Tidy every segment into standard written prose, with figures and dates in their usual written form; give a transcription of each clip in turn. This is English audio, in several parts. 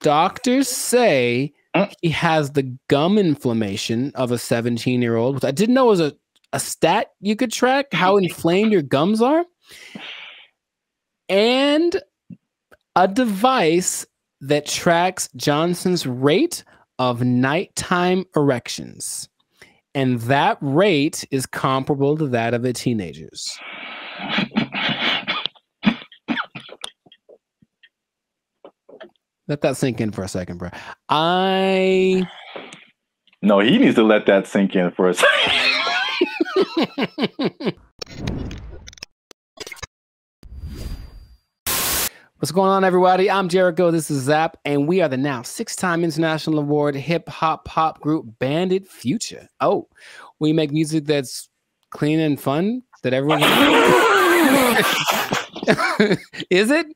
doctors say he has the gum inflammation of a 17-year-old, which I didn't know was a stat you could track how inflamed your gums are, and a device that tracks Johnson's rate of nighttime erections. And that rate is comparable to that of a teenager's. Let that sink in for a second, bro. No, he needs to let that sink in for a second. What's going on, everybody? I'm Jericho. This is Zap, and we are the now 6-time International Award hip hop pop group Bandit Future. Oh, we make music that's clean and fun that everyone Is it?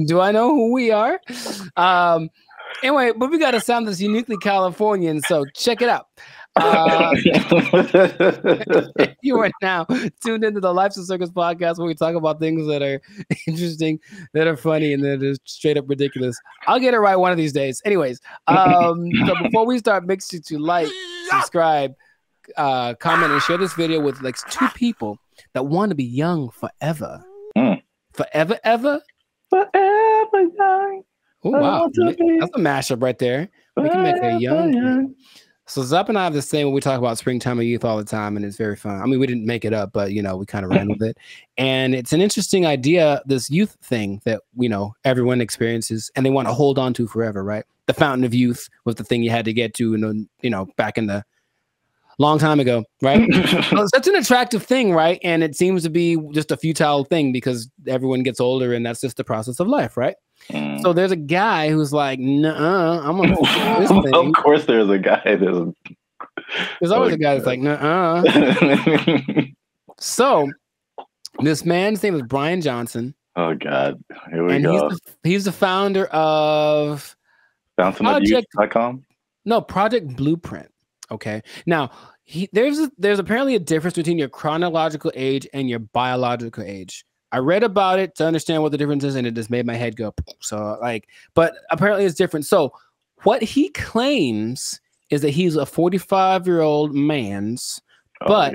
Do I know who we are? Anyway, but we got a sound that's uniquely Californian, so check it out. You are now tuned into the Life's a Circus podcast, where we talk about things that are interesting, that are funny, and that are straight up ridiculous. I'll get it right one of these days. Anyways, so before we start, make sure to like, subscribe, comment, and share this video with like 2 people that want to be young forever. Forever, ever? Forever young. Oh, wow. That's a mashup right there. We can make a young. So Zap and I have this thing when we talk about springtime of youth all the time, and it's very fun. I mean, we didn't make it up, but, you know, we kind of ran with it. And it's an interesting idea, this youth thing that, you know, everyone experiences and they want to hold on to forever, right? The fountain of youth was the thing you had to get to, you know, back in the long time ago, right? Well, it's such an attractive thing, right? And it seems to be just a futile thing because everyone gets older and that's just the process of life, right? So there's a guy who's like, "Nuh-uh, I'm gonna do this thing." Of course, there's a guy. There's always a guy that's like, "Nuh-uh." So this man's name is Brian Johnson. Oh God, here we go. He's the founder of FountainofYouth.com. No, Project Blueprint. Okay, now there's apparently a difference between your chronological age and your biological age. I read about it to understand what the difference is, and it just made my head go. So, but apparently it's different. So, what he claims is that he's a 45-year-old man's, but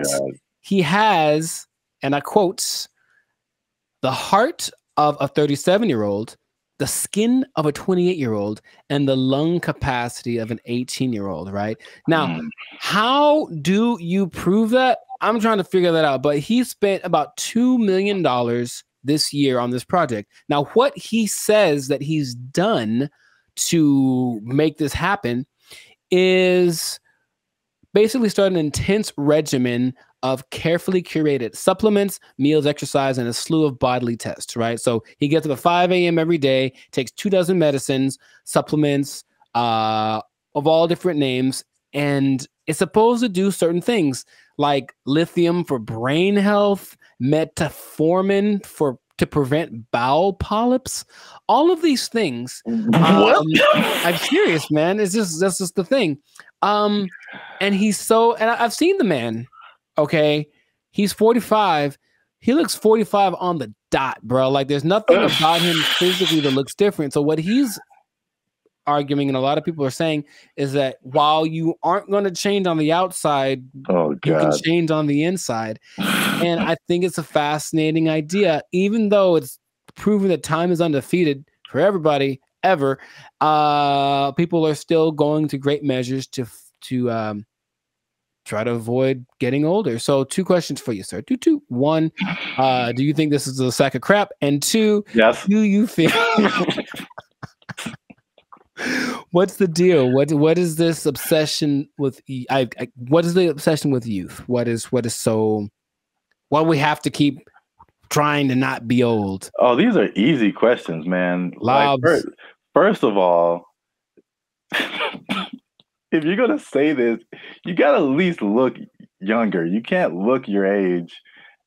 he has, and I quote, the heart of a 37-year-old, the skin of a 28-year-old, and the lung capacity of an 18-year-old, right? Now, how do you prove that? I'm trying to figure that out, but he spent about $2 million this year on this project. Now, what he says that he's done to make this happen is basically start an intense regimen of carefully curated supplements, meals, exercise, and a slew of bodily tests, right? So he gets up at 5 a.m. every day, takes 24 medicines, supplements of all different names, and it's supposed to do certain things like lithium for brain health, metformin to prevent bowel polyps, all of these things. I'm serious, man. That's just the thing. And I've seen the man. Okay, he's 45. He looks 45 on the dot, bro. Like there's nothing about him physically that looks different. So what he's arguing, and a lot of people are saying, is that while you aren't going to change on the outside, you can change on the inside. And I think it's a fascinating idea, even though it's proven that time is undefeated for everybody ever. People are still going to great measures to try to avoid getting older. So 2 questions for you, sir. 1, do you think this is a sack of crap? And 2, yes. Do you feel what's the deal? What is this obsession with? What is the obsession with youth? What we have to keep trying to not be old? Oh, these are easy questions, man. Like, first of all, if you're gonna say this, you gotta at least look younger. You can't look your age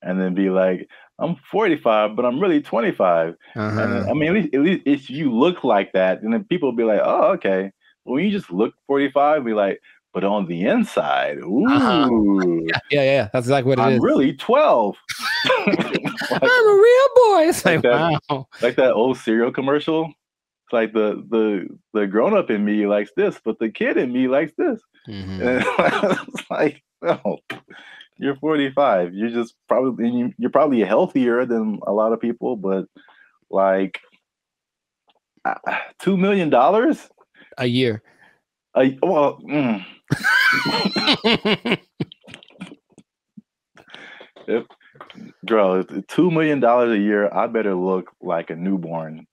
and then be like, I'm 45, but I'm really 25. And then, I mean, at least if you look like that, and then people will be like, oh, okay. When you just look 45, be like, but on the inside, ooh. Yeah. That's exactly what it is. I'm really 12. I'm a real boy. It's like, wow. Like that old cereal commercial. It's like the grown up in me likes this, but the kid in me likes this. And it's like, no, you're 45. You're probably healthier than a lot of people, but like $2 million a year. Well, girl, $2 million a year, I better look like a newborn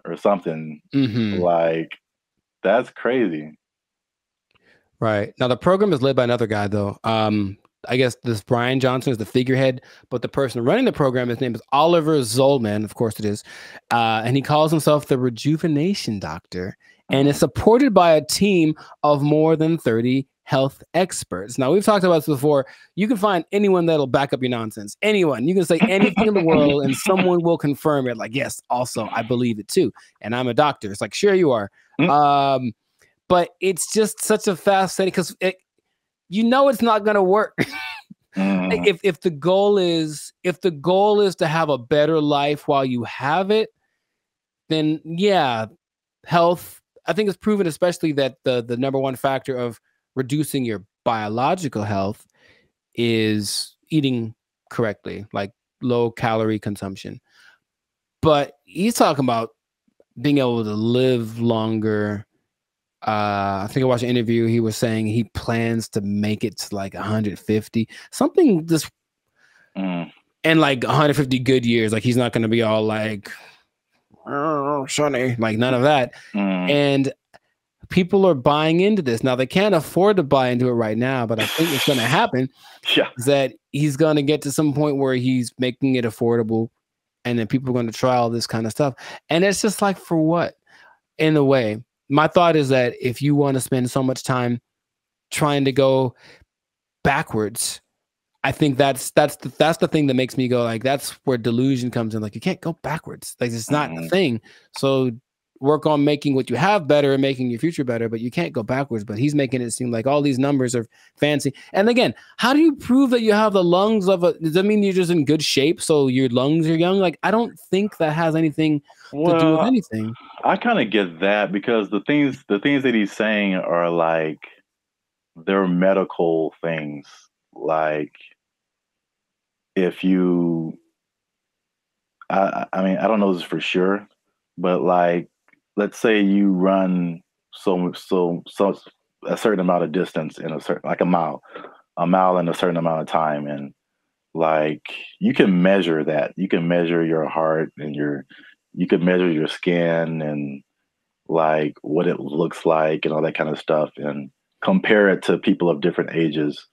or something. Like, that's crazy. Right. Now the program is led by another guy though. I guess this Brian Johnson is the figurehead, but the person running the program, his name is Oliver Zollman, of course it is. And he calls himself the Rejuvenation Doctor, and is supported by a team of more than 30 health experts. Now, we've talked about this before. You can find anyone that'll back up your nonsense. Anyone. You can say anything in the world and someone will confirm it. Like, yes, also, I believe it too. And I'm a doctor. It's like, sure you are. But it's just such a fascinating, because you know it's not going to work. If the goal is to have a better life while you have it, then yeah, health. I think it's proven, especially that the number one factor of reducing your biological health is eating correctly, like low calorie consumption. But he's talking about being able to live longer. I think I watched an interview. He was saying he plans to make it to like 150, something this, and like 150 good years. Like he's not going to be all like, oh, Sonny, like none of that. And people are buying into this. Now they can't afford to buy into it right now, but I think it's going to happen. Is that he's going to get to some point where he's making it affordable, and then people are going to try all this kind of stuff. And it's just like, for what? In a way, my thought is that if you want to spend so much time trying to go backwards, I think that's the thing that makes me go like, that's where delusion comes in. Like, you can't go backwards. Like, it's not the thing. So work on making what you have better and making your future better, but you can't go backwards. But he's making it seem like all these numbers are fancy. And again, how do you prove that you have the lungs of does that mean you're just in good shape so your lungs are young? Like, I don't think that has anything to do with anything. I kind of get that, because the things that he's saying are like, they're medical things. Like, if you, I mean, I don't know this for sure, but like, let's say you run so a certain amount of distance in like a mile in a certain amount of time, and like, you can measure that. You can measure your heart and you can measure your skin and like what it looks like and all that kind of stuff, and compare it to people of different ages.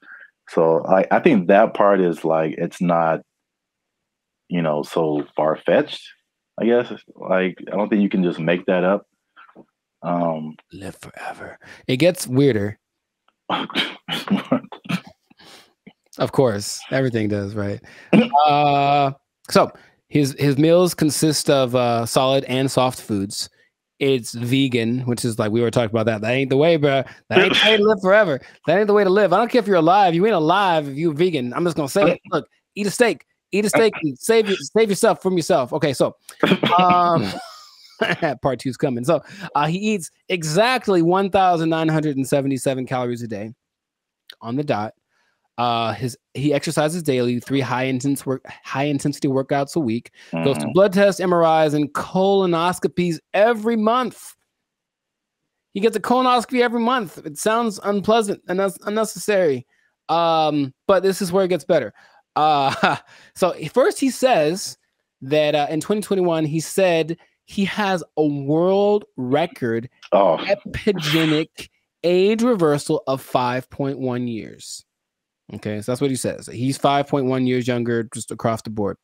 So I think that part is like, it's not, so far-fetched, I guess. Like, I don't think you can just make that up. Live forever. It gets weirder. Of course, everything does, right? So his meals consist of solid and soft foods. It's vegan, which is like, we were talking about that. That ain't the way, bro. That ain't the way to live forever. That ain't the way to live. I don't care if you're alive. You ain't alive if you're vegan. I'm just gonna say it. Look, eat a steak. Eat a steak and save yourself from yourself. Okay, so part 2's coming. So he eats exactly 1,977 calories a day on the dot. He exercises daily, 3 high intensity workouts a week, goes to blood tests, MRIs, and colonoscopies every month. He gets a colonoscopy every month. It sounds unpleasant and unnecessary. But this is where it gets better. So first he says that in 2021, he said he has a world record epigenetic age reversal of 5.1 years. Okay, so that's what he says. He's 5.1 years younger just across the board.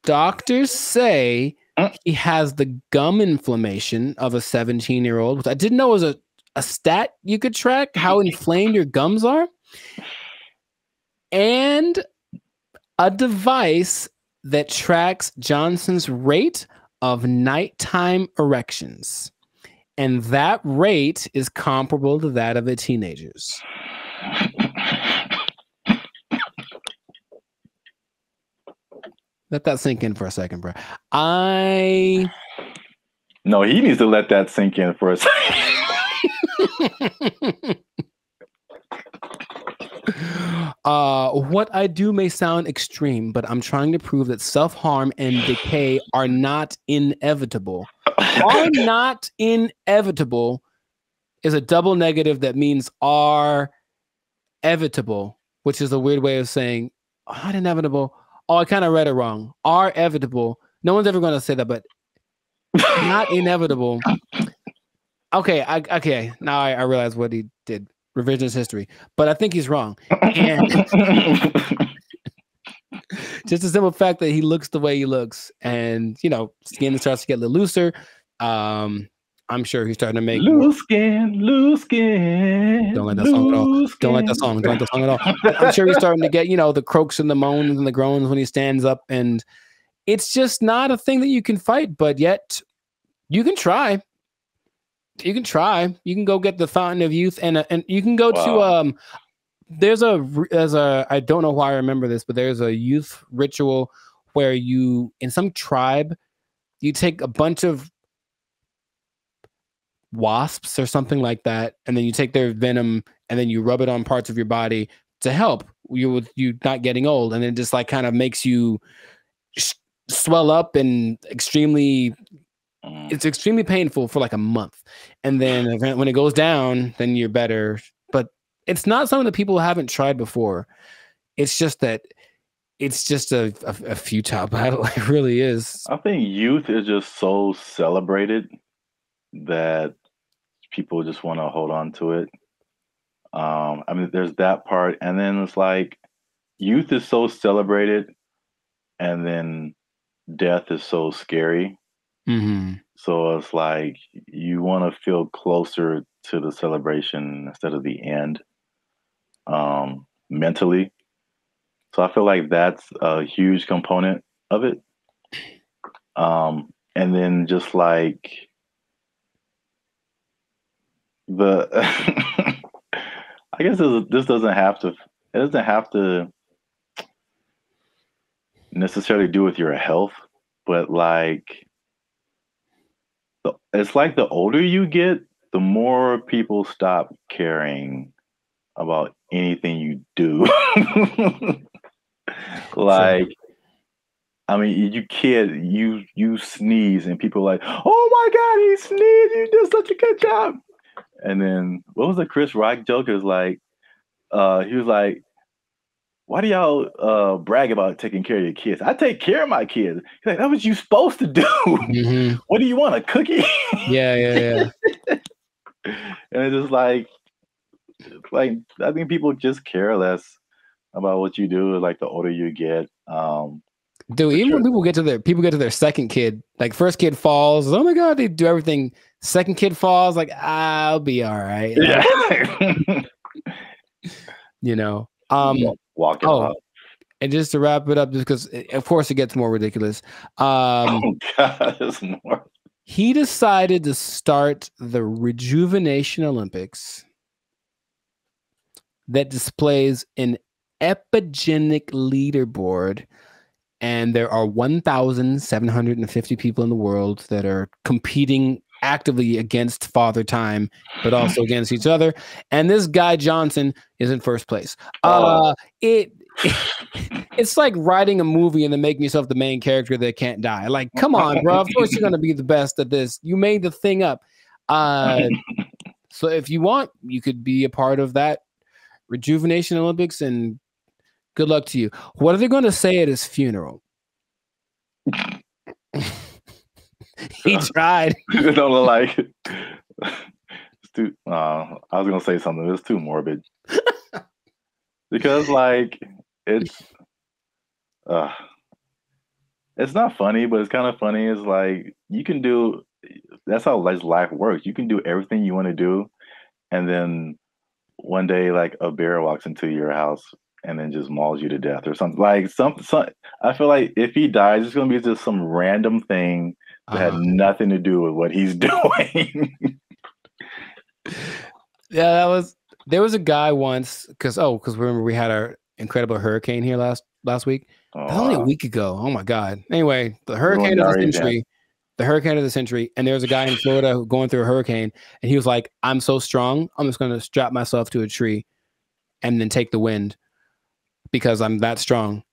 Doctors say he has the gum inflammation of a 17-year-old, which I didn't know was a stat you could track, how inflamed your gums are. And a device that tracks Johnson's rate of nighttime erections. And that rate is comparable to that of a teenager's. Let that sink in for a second, bro. No, he needs to let that sink in for a second. What I do may sound extreme, but I'm trying to prove that self-harm and decay are not inevitable. Are not inevitable is a double negative that means are evitable, which is a weird way of saying not inevitable. Oh, I kind of read it wrong. Are evitable. No one's ever going to say that, but not inevitable. Okay, okay. Now I realize what he did. Revisionist history, but I think he's wrong. And just the simple fact that he looks the way he looks, and you know, skin starts to get a little looser. I'm sure he's starting to make loose skin. Don't let that song at all. Don't let that song. Don't let that song at all. I'm sure he's starting to get, you know, the croaks and the moans and the groans when he stands up, and it's just not a thing that you can fight. But yet, you can try. You can try. You can go get the Fountain of Youth, and you can go to there's a I don't know why I remember this, but there's a youth ritual where you, in some tribe, you take a bunch of wasps or something like that, and then you take their venom and then you rub it on parts of your body to help you with you not getting old, and it just like kind of makes you swell up and it's extremely painful for like a month, and then when it goes down, then you're better. But it's not something that people haven't tried before. It's just that it's just a futile battle. It really is. I think youth is just so celebrated that people just want to hold on to it. I mean, there's that part, and then it's like youth is so celebrated, and then death is so scary. Mm-hmm. So it's like you want to feel closer to the celebration instead of the end, mentally. So I feel like that's a huge component of it. And then just like the, I guess this doesn't have to. It doesn't have to necessarily do with your health, but like. It's like the older you get, the more people stop caring about anything you do. Like, I mean, you sneeze and people are like, oh my God, he sneezed, you did such a good job. And then what was the Chris Rock joke? It was like, he was like, why do y'all brag about taking care of your kids? I take care of my kids. He's like, that's what you're supposed to do. Mm-hmm. What do you want, a cookie? Yeah. And it's just like I think people just care less about what you do. Like the older you get, dude. Even when people get to their second kid, like first kid falls, oh my God, they do everything. Second kid falls, like I'll be all right. Yeah. You know. Walking off. And just to wrap it up, just because of course it gets more ridiculous. Oh God, there's more. He decided to start the Rejuvenation Olympics that displays an epigenic leaderboard, and there are 1,750 people in the world that are competing actively against Father Time, but also against each other. And this guy Johnson is in first place. It's like writing a movie and then making yourself the main character that can't die. Like, come on, bro. Of course you're gonna be the best at this. You made the thing up. So if you want, you could be a part of that Rejuvenation Olympics, and good luck to you. What are they going to say at his funeral? He tried. It don't look like it. It's too. I was gonna say something. It's too morbid. Because like it's not funny, but it's kind of funny. It's like you can do. That's how life works. You can do everything you want to do, and then one day, like a bear walks into your house and then just mauls you to death or something. Like some. I feel like if he dies, it's gonna be just some random thing that had nothing to do with what he's doing. Yeah, there was a guy once because remember we had our incredible hurricane here last week. That was only a week ago. Oh my God. Anyway, the hurricane of the century the hurricane of the century. And there was a guy in Florida going through a hurricane, and he was like, I'm so strong, I'm just going to strap myself to a tree and then take the wind because I'm that strong.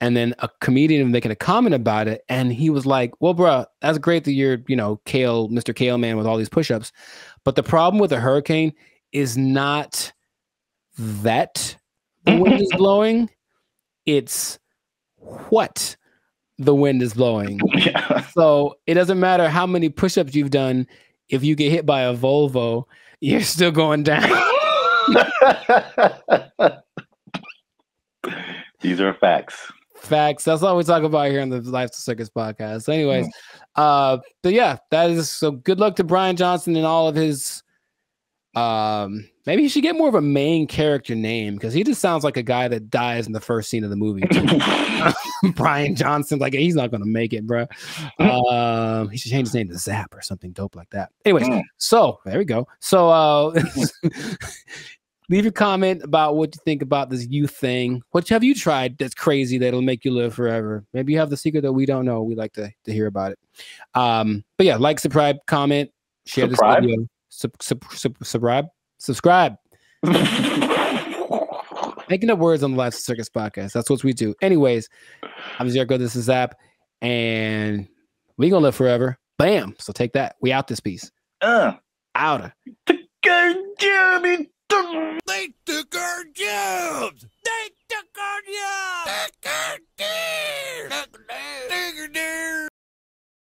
And then a comedian was making a comment about it, and he was like, well, bro, that's great that you're, Mr. Kale Man with all these push-ups. But the problem with a hurricane is not that the wind is blowing. It's what the wind is blowing. Yeah. So it doesn't matter how many push-ups you've done. If you get hit by a Volvo, you're still going down. These are facts. Facts. That's all we talk about here on the Life to Circus podcast. So anyways, but yeah, that is so. Good luck to Brian Johnson and all of his. Maybe he should get more of a main character name, because he just sounds like a guy that dies in the first scene of the movie. Brian Johnson, like, he's not gonna make it, bro. He should change his name to Zap or something dope like that. Anyways, so there we go. So leave your comment about what you think about this youth thing. What have you tried that's crazy that'll make you live forever? Maybe you have the secret that we don't know. We'd like to hear about it. But yeah, like, subscribe, comment, share this video. Subscribe. Making up words on the Life Circus podcast. That's what we do. Anyways, I'm Jericho. This is Zap, and we gonna live forever. Bam. So take that. We out this piece. Outer. They took our jobs. They took our jobs.